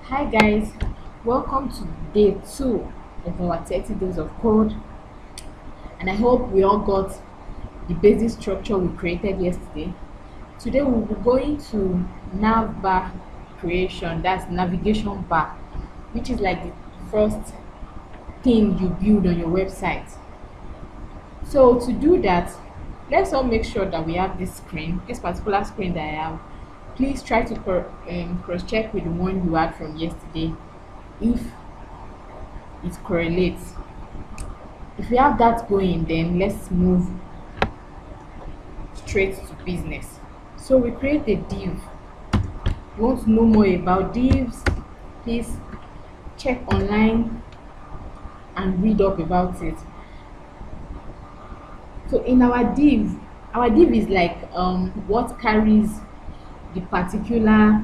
Hi guys, welcome to day 2 of our 30 days of code, and I hope we all got the basic structure we created yesterday. Today we'll be going to Nav Bar creation, that's navigation bar, which is like the first thing you build on your website. So to do that, let's all make sure that we have this particular screen that I have. Please try to cross check with the one you had from yesterday if it correlates. If we have that going, then let's move straight to business. So we create a div. You want to know more about divs, please check online and read up about it. So in our div is like what carries the particular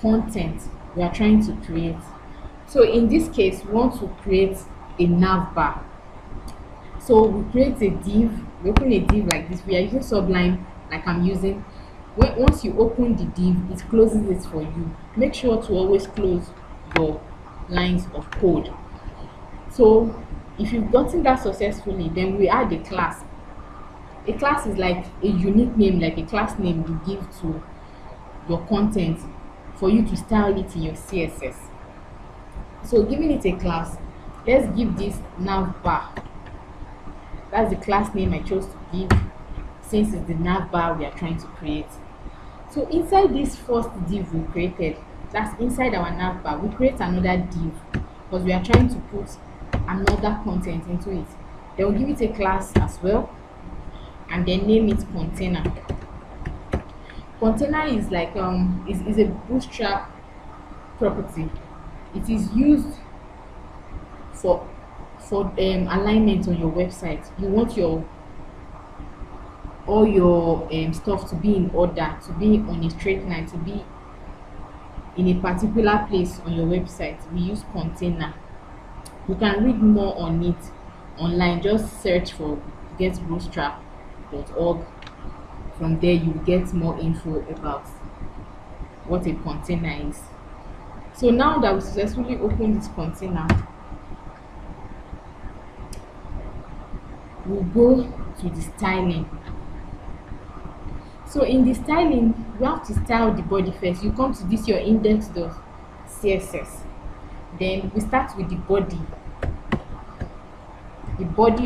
content we are trying to create. So in this case, we want to create a nav bar. So we create a div, we open a div like this. We are using Sublime like I'm using. Once you open the div, it closes it for you. Make sure to always close your lines of code. So if you've gotten that successfully, then we add a class. A class is like a unique name, like a class name you give to your content for you to style it in your CSS. So giving it a class, let's give this nav bar. That's the class name I chose to give since it's the nav bar we are trying to create. So inside this first div we created, that's inside our nav bar, we create another div because we are trying to put another content into it. Then we'll give it a class as well and then name it container. Container is like is a bootstrap property. It is used for alignment on your website. You want all your stuff to be in order, to be on a straight line, to be in a particular place on your website. We use container. You can read more on it online. Just search for getbootstrap.org. From there you get more info about what a container is. So now that we successfully opened this container, we'll go to the styling. So in the styling, you have to style the body first. You come to this your index.css. Then we start with the body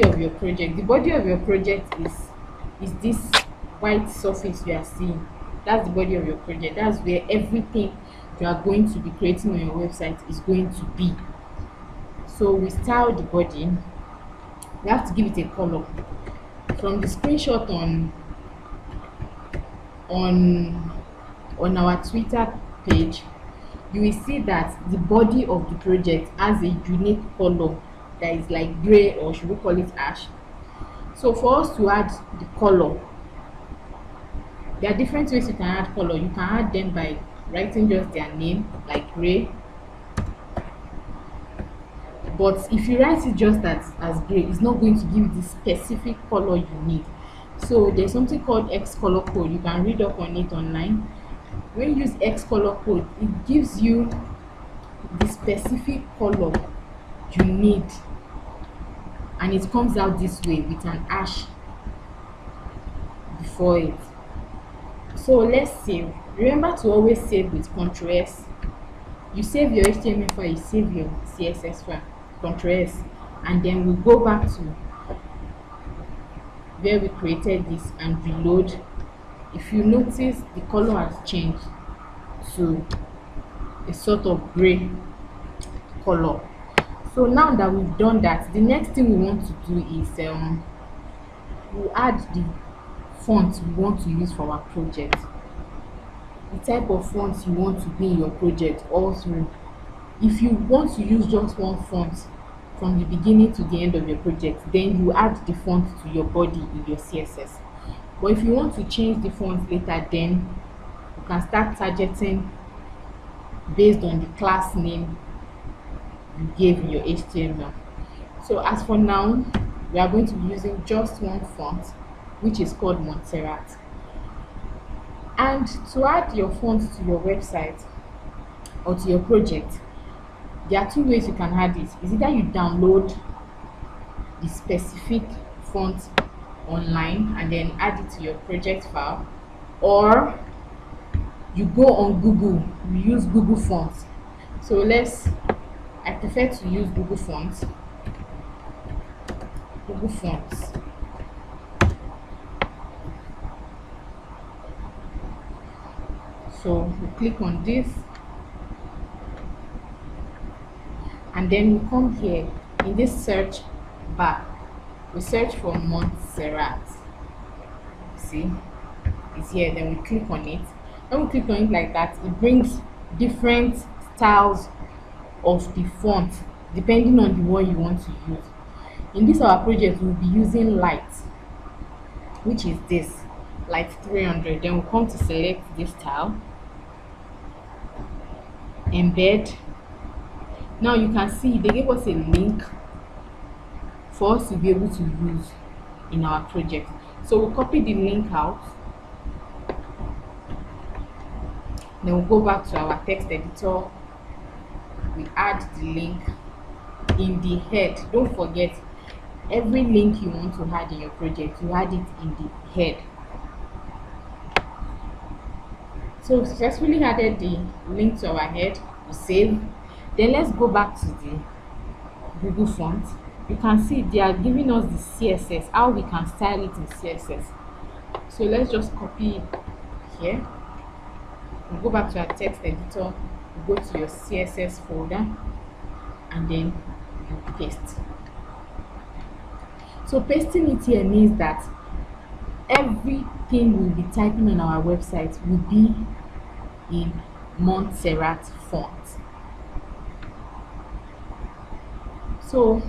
of your project. The body of your project is this white surface you are seeing. That's the body of your project. That's where everything you are going to be creating on your website is going to be. So we style the body. We have to give it a color. From the screenshot on our Twitter page, you will see that the body of the project has a unique color that is like gray, or should we call it ash. So for us to add the color, there are different ways you can add color. You can add them by writing just their name like gray, but if you write it just as gray, it's not going to give you the specific color you need. So there's something called X color code. You can read up on it online. When you use X color code, it gives you the specific color you need, and it comes out this way with an ash before it. So let's save. Remember to always save with Ctrl S. You save your HTML file, you save your CSS file, Ctrl S, and then we'll go back to where we created this and reload. If you notice, the color has changed to a sort of gray color. So now that we've done that, the next thing we want to do is we'll add the font we want to use for our project, the type of fonts you want to be in your project all through. If you want to use just one font from the beginning to the end of your project, then you add the font to your body in your CSS. But if you want to change the font later, then you can start targeting based on the class name you gave in your HTML. So as for now, we are going to be using just one font, which is called Montserrat. And to add your font to your website or to your project, there are two ways you can add it. Is either you download the specific font online and then add it to your project file, or you go on Google, you use Google Fonts. So I prefer to use Google Fonts. Google Fonts. So we click on this, and then we come here in this search bar. We search for Montserrat. See, it's here. Then we click on it. When we click on it like that, it brings different styles of the font depending on the one you want to use. In this our project, we'll be using light, which is this light 300. Then we'll come to select this style, embed. Now you can see they gave us a link for us to be able to use in our project. So we'll copy the link out, then we'll go back to our text editor. We add the link in the head. Don't forget, every link you want to add in your project, you add it in the head. So we successfully added the link to our head. We save. Then let's go back to the Google font. You can see they are giving us the CSS, how we can style it in CSS. So let's just copy it here. We'll go back to our text editor, we'll go to your CSS folder, and then you paste. So pasting it here means that everything we'll be typing on our website will be in Montserrat font. So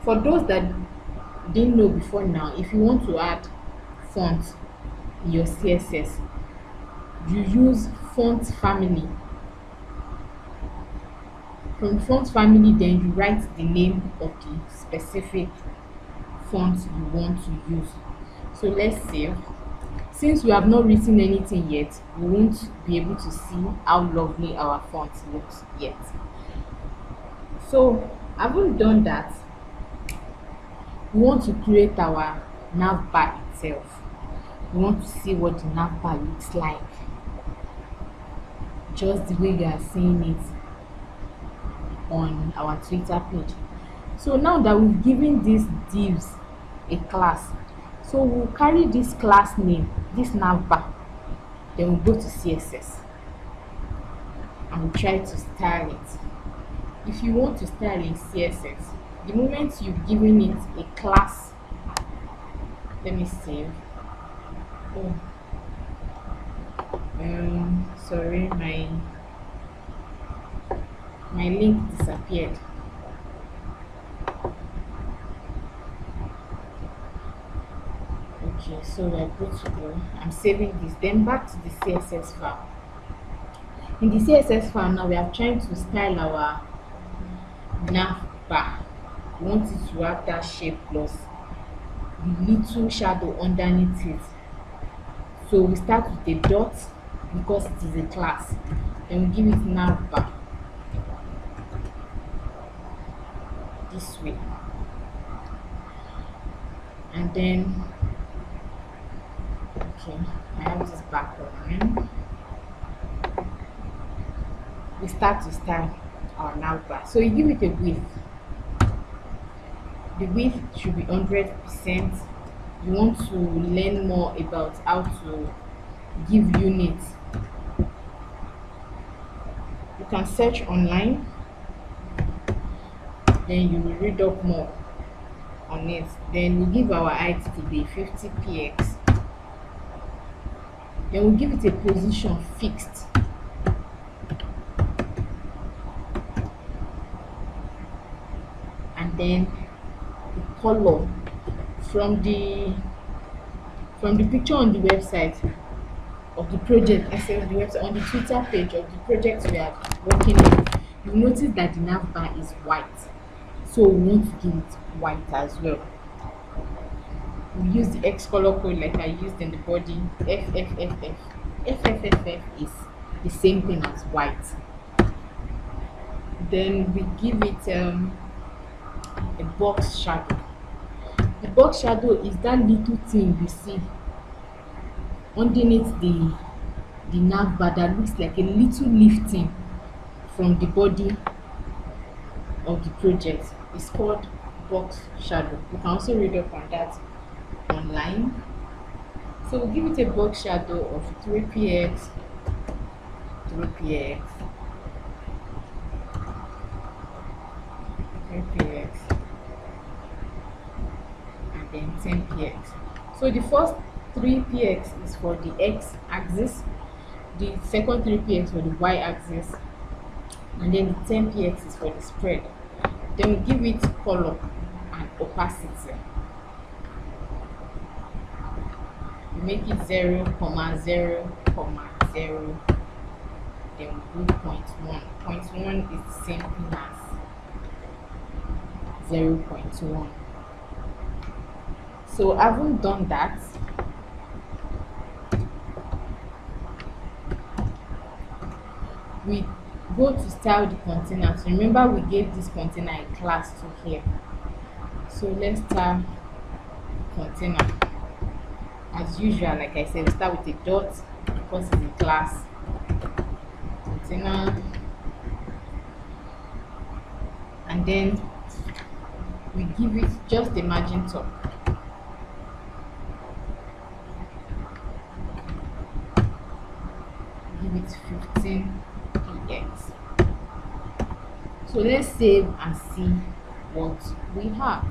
for those that didn't know before now, if you want to add fonts in your CSS, you use font family. From font family, then you write the name of the specific font you want to use. So let's save. Since we have not written anything yet, we won't be able to see how lovely our font looks yet. So having done that, we want to create our nav bar itself. We want to see what the nav bar looks like, just the way you are seeing it on our Twitter page. So now that we've given these divs a class, so we'll carry this class name, this nav bar, then we'll go to CSS and we'll try to style it. If you want to style in CSS, the moment you've given it a class, let me save. Oh, sorry, my link disappeared. Okay, so we're good to go. I'm saving this. Then back to the CSS file. In the CSS file now, we are trying to style our nav bar. We want it to have that shape plus the little shadow underneath it. So we start with a dot because it is a class. Then we give it nav bar this way, and then okay, I have this background. We start to style our nav bar. So you give it a width. The width should be 100%. You want to learn more about how to give units, you can search online, then you will read up more on it. Then we give our height to be 50px. Then we give it a position fixed. And then the color from the picture on the website of the project, I said the website, on the Twitter page of the project we are working on, you notice that the nav bar is white. So we want to give it white as well. We use the X color code like I used in the body, FFFF. FFFF is the same thing as white. Then we give it a box shadow. The box shadow is that little thing you see underneath the nav bar that looks like a little lifting from the body of the project. It's called box shadow. You can also read up on that online. So we'll give it a box shadow of 3px, 3px, 3px, and then 10px. So the first 3px is for the x-axis, the second 3px for the y-axis, and then the 10px is for the spread. Then we give it color and opacity. We make it 0, 0, 0. Then we do 0.1. 0.1 is the same thing as 0.1. So having done that, we go to style the container. So remember we gave this container a class to here. So let's style container. As usual, like I said, we start with a dot because it's a class. Container. And then we give it just the margin top. Give it 15px. So let's save and see what we have.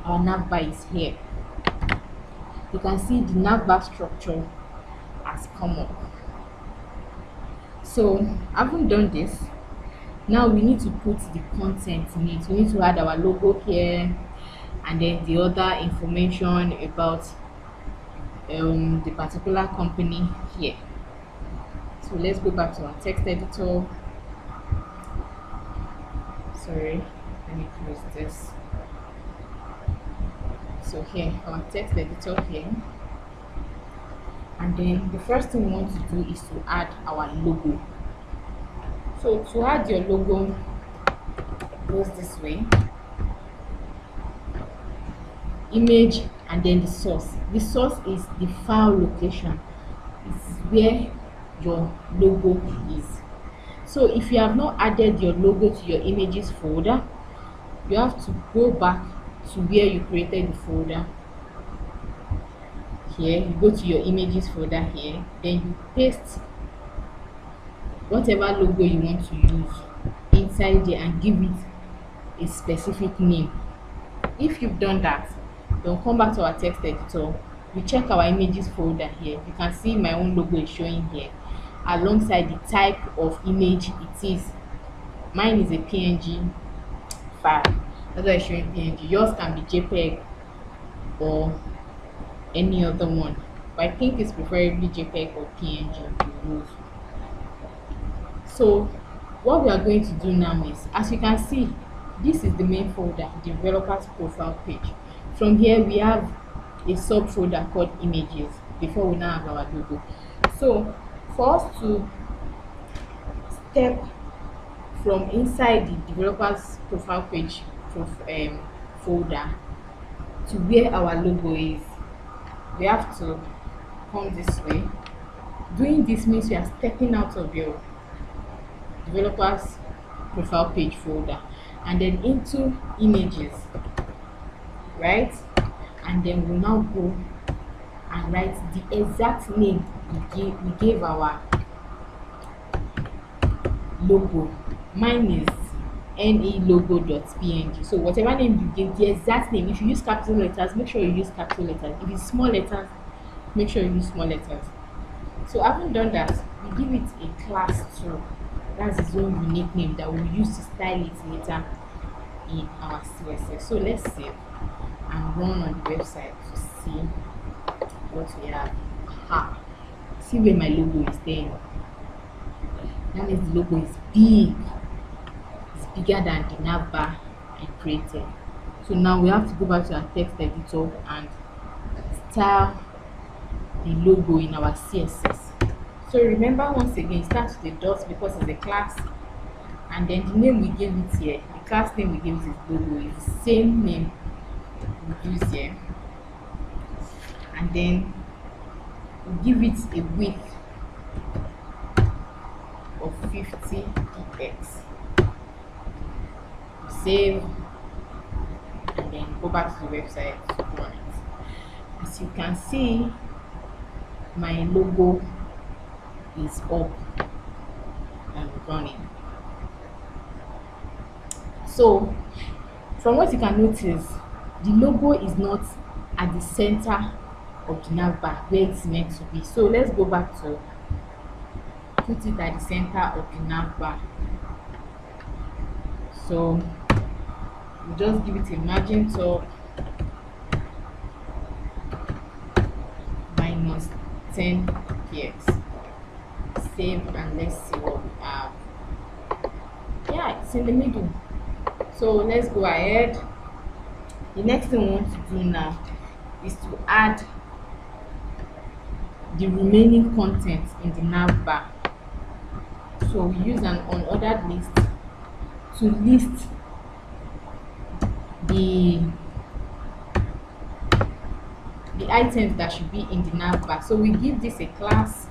Our nav bar is here. You can see the nav bar structure has come up. So having done this, now we need to put the content in it. We need to add our logo here and then the other information about the particular company here. So let's go back to our text editor. Sorry, let me close this. So here, our text editor here, and then the first thing we want to do is to add our logo. So to add your logo, goes this way: image, and then the source. The source is the file location. It's where your logo is. So if you have not added your logo to your images folder, you have to go back to where you created the folder. Here you go to your images folder here, then you paste whatever logo you want to use inside there and give it a specific name. If you've done that, then come back to our text editor. We check our images folder here. You can see my own logo is showing here alongside the type of image it is. Mine is a PNG file. That's why it's showing PNG. Yours can be JPEG or any other one, but I think it's preferably JPEG or PNG to use. So what we are going to do now is, as you can see, this is the main folder, developers profile page. From here we have a subfolder called images before we now have our logo. So for us to step from inside the developers profile page folder to where our logo is, we have to come this way. Doing this means we are stepping out of your developers profile page folder and then into images, right? And then we'll now go and write the exact name we gave our logo. Mine is nelogo.png. So whatever name you give, the exact name. If you use capital letters, make sure you use capital letters. If it's small letters, make sure you use small letters. So having done that, we give it a class too. That's its own unique name that we'll use to style it later in our CSS. So let's save and run on the website to see what we have. Aha. See where my logo is there. That means the logo is big. It's bigger than the nav bar I created. So now we have to go back to our text editor and style the logo in our CSS. So remember, once again, it starts with a dot because it's a class, and then the name we gave it here, the class name we gave it is logo, is the same name we use here. And then we give it a width of 50 px. Save, and then go back to the website to run it. As you can see, my logo is up and running. So from what you can notice, the logo is not at the center of the nav bar where it's meant to be. So let's go back to put it at the center of the nav bar. So we just give it a margin top minus 10 px. Save, and let's see what we have. Yeah, it's in the middle. So let's go ahead. The next thing we want to do now is to add the remaining content in the nav bar. So we use an unordered list to list the items that should be in the nav bar. So we give this a class.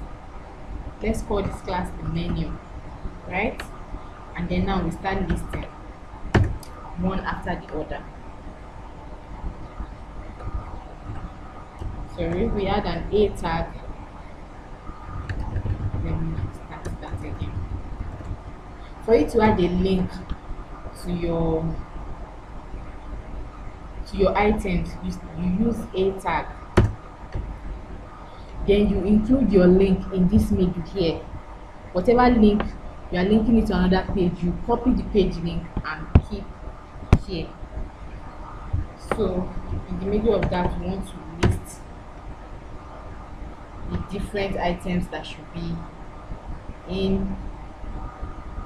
Let's call this class the menu, right? And then now we start listing one after the other. So if we add an A tag, let me start that again. For you to add a link to your items, you use A tag. Then you include your link in this middle here. Whatever link you are linking it to another page, you copy the page link and keep here. So in the middle of that, we want to list the different items that should be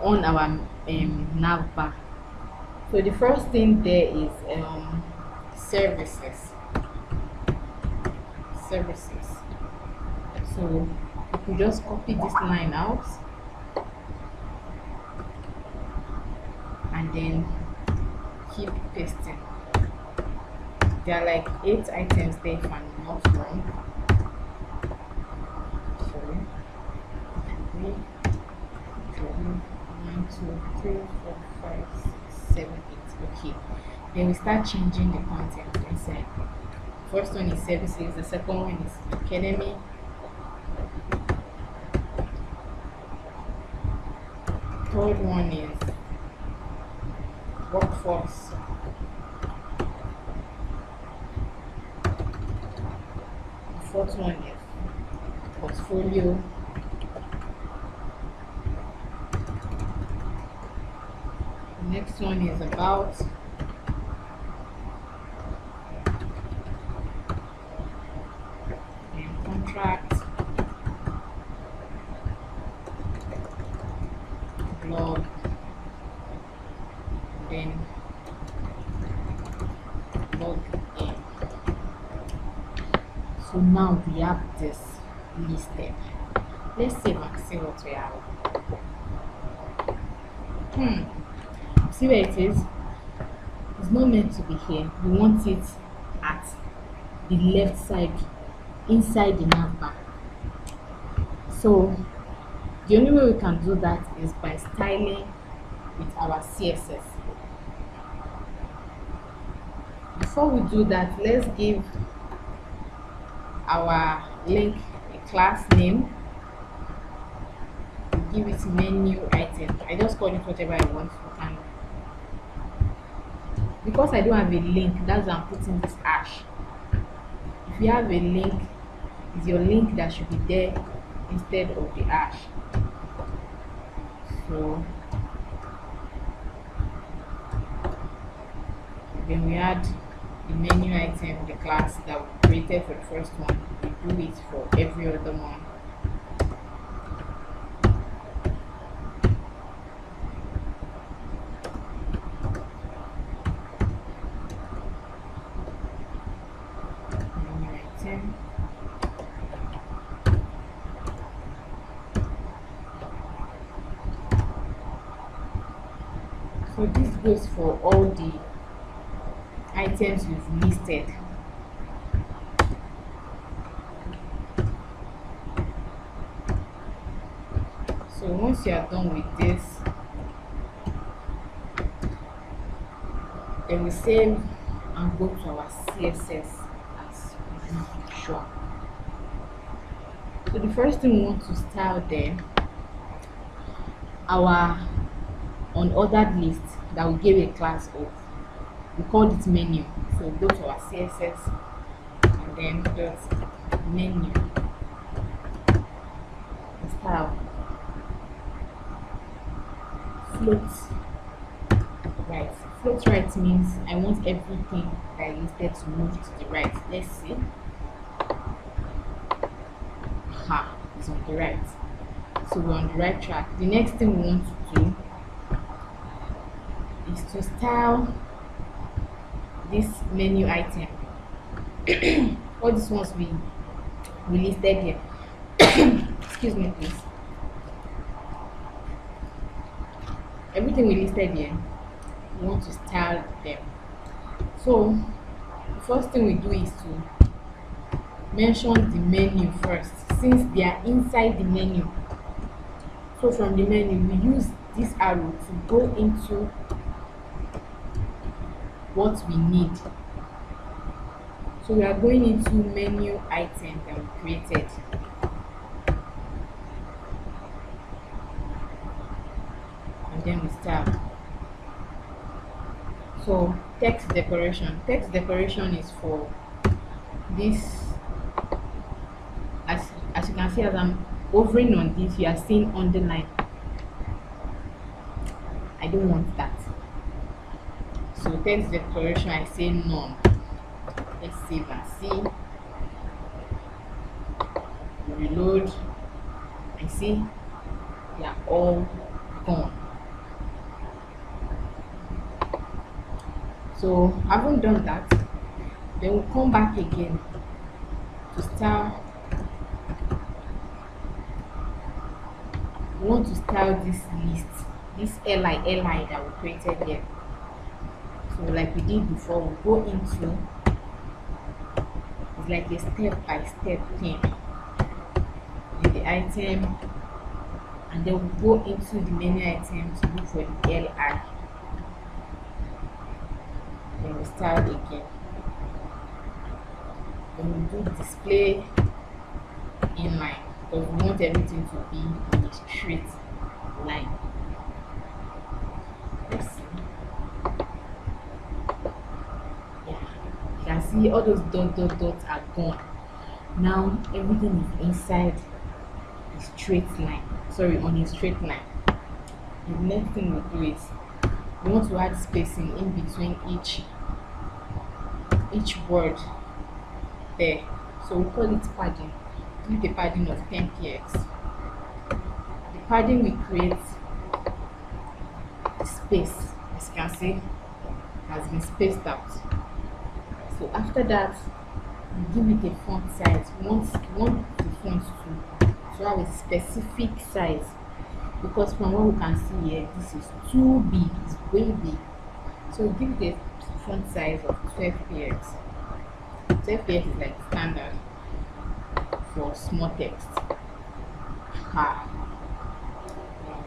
on our nav bar. So the first thing there is services. So if we just copy this line out and then keep pasting. There are like 8 items there if I'm not wrong. Sorry. 1, 2, 3, 4, 5, 6, 7, 8. Okay. Then we start changing the content inside. First one is services, the second one is academy. Third one is workforce. The fourth one is portfolio. The next one is about. And contract. Blog. Then log in. So now we have this listed. Let's save and see what we have. See where it is? It's not meant to be here. We want it at the left side inside the nav bar. So the only way we can do that is by styling with our CSS. Before we do that, let's give our link a class name. We give it menu item. I just call it whatever I want. And because I don't have a link, that's why I'm putting this hash. If you have a link, it's your link that should be there instead of the hash. So then we add the menu item, the class that we created for the first one. We do it for every other one. Menu item. So this goes for all the items we've listed. So once you are done with this, then we save and go to our CSS as usual. So the first thing we want to style there, our unordered list that we gave a class of, we called it menu. So go to our CSS and then dot menu style float right. Float right means I want everything that I listed to move to the right. Let's see. It's on the right. So we're on the right track. The next thing we want to do is to style this menu item. All these ones we listed here. Excuse me, please. Everything we listed here, we want to style them. So the first thing we do is to mention the menu first, since they are inside the menu. So from the menu, we use this arrow to go into what we need. So we are going into menu item that we created. And then we start. So text decoration. Text decoration is for this. As you can see, as I'm hovering on this, you are seeing underline. I don't want that. So text decoration, I say none. Let's save and see. Reload. I see they are all gone. So having done that, then we'll come back again to style. We want to style this list, this li that we created here. So like we did before, we go into, it's like a step-by-step thing with the item, and then we go into the menu item to look for the li. Then we style again. Then we do display inline, because we want everything to be in a straight line. Let's see. Yeah, you can see all those dots are gone. Now everything is inside a straight line. Sorry, on a straight line. The next thing we do is we want to add spacing in between each word there. So we call it padding. With a padding of 10 px. The padding we create space, as you can see, has been spaced out. So after that, we give it a font size. We want the font to have a specific size, because from what we can see here, this is too big, it's way big. So we give it a font size of 12 px. 12 px is like standard for small text.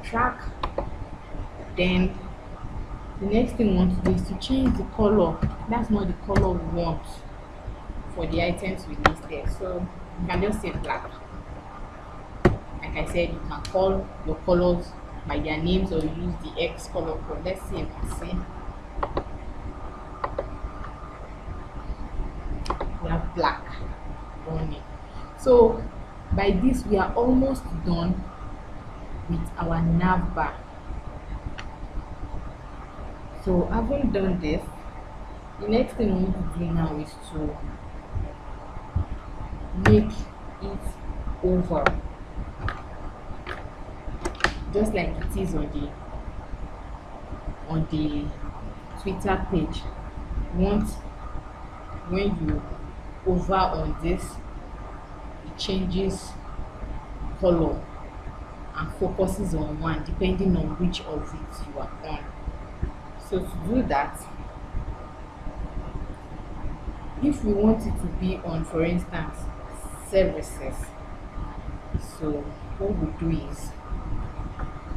Track. Then the next thing we want to do is to change the color. That's not the color we want for the items we listed. So you can just say black. Like I said, you can call your colors by their names or use the X color code. Let's see if you see. We have black on it. So by this, we are almost done with our nav bar. So having done this, the next thing we need to do now is to make it oval, just like it is on the Twitter page. Once when you hover on this, it changes color and focuses on one depending on which of it you are on. So to do that, if we want it to be on, for instance, services, so what we do is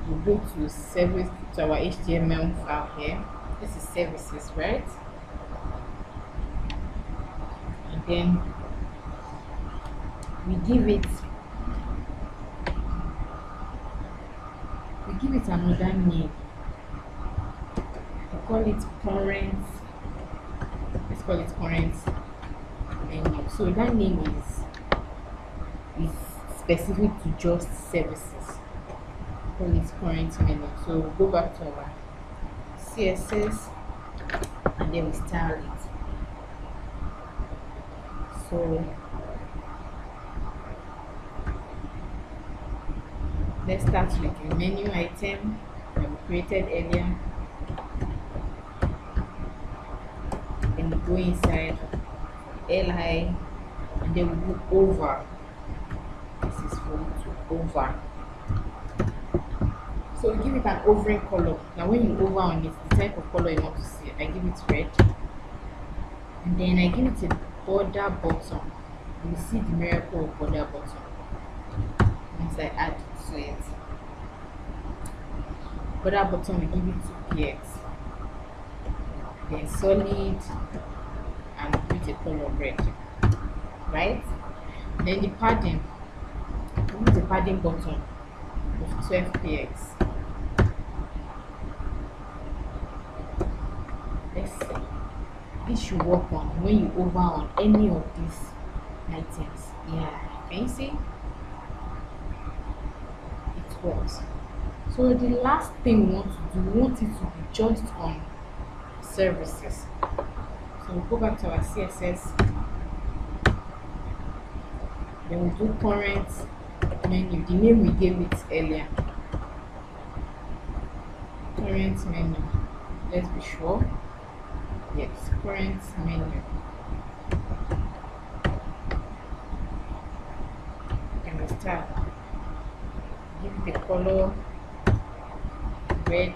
we go to service, to our HTML file here. This is services, right? And then we give it another name. We call it current. Let's call it current menu. So that name is specific to just services. Call it current menu. So we'll go back to our CSS and then we style it. So let's start with the menu item that we created earlier. Then we go inside li and then we go over. This is for over. So we give it an overing color. Now when you over on it, the type of color you want to see, I give it red. And then I give it a border button. You see the miracle of border button once I add to it. Border button, we give it 2px. Then solid and with a color red, right? Then the padding, we use the padding button of 12px. Let's see. This should work on when you over on any of these items. Yeah, can you see? It works. So the last thing we want to do, we want it to be just on services. So we'll go back to our CSS. Then we'll do current menu, the name we gave it earlier. Current menu. Let's be sure. Yes, current menu. And we start. Give it the color red.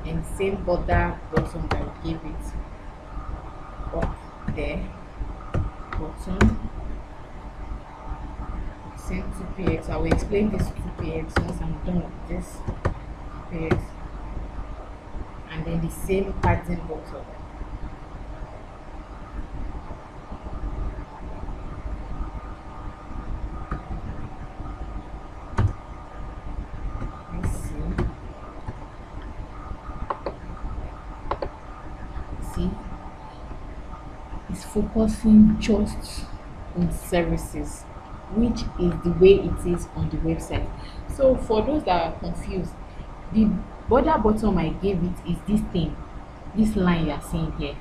And same border button that we gave it up there. Button. Same 2px. I will explain this 2px once I'm done with this 2px. And then the same pattern button. Let's see. It's focusing just on services, which is the way it is on the website. So for those that are confused, the border bottom I gave it is this thing, this line you are seeing here.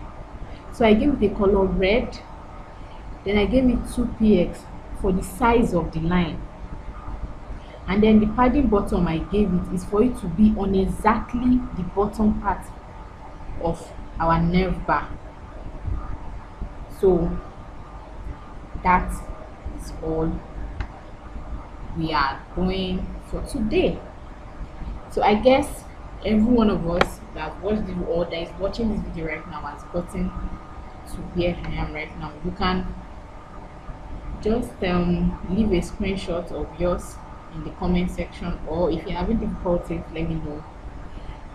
So I gave it the color red, then I gave it 2px for the size of the line, and then the padding bottom I gave it is for it to be on exactly the bottom part of our nav bar. So that is all we are doing for today. So I guess every one of us that watched this or that is watching this video right now has gotten to where I am right now. You can just leave a screenshot of yours in the comment section, or if you're having difficulties, let me know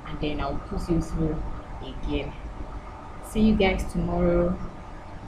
and then I'll put you through again. See you guys tomorrow.